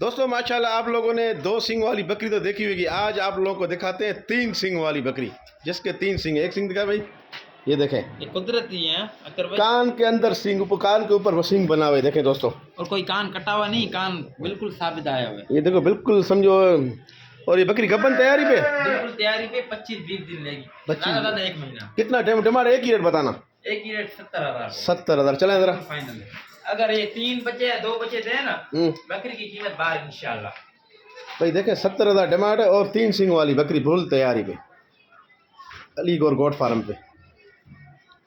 दोस्तों माशाल्लाह आप लोगों ने 2 सींग वाली बकरी तो देखी होगी। आज आप लोगों को दिखाते हैं 3 सींग वाली बकरी, जिसके 3 सींग। एक सींग दिखा भाई, ये देखें, ये कुदरती है अकर भाई। कान के अंदर सींग, कान के ऊपर वो सींग बना हुए देखें दोस्तों। और कोई कान कटा हुआ नहीं, कान बिल्कुल साबित आया हुआ है। ये देखो बिल्कुल समझो। और ये बकरी गबन तैयारी पे, बिल्कुल तैयारी पे 25-20 दिन लेगी, 25 1 महीना। कितना टाइम? टमाटर एक ही रेट बताना। एक ही रेट 70,000। 70,000 चले जरा फाइनल। अगर ये 3 बचे या 2 बचे थे ना, बकरी की कीमत 12 इंशाल्लाह। भाई देखें 70,000 टमाटर और 3 सींग वाली बकरी फुल तैयारी पे, अलीगढ़ गोट फार्म पे।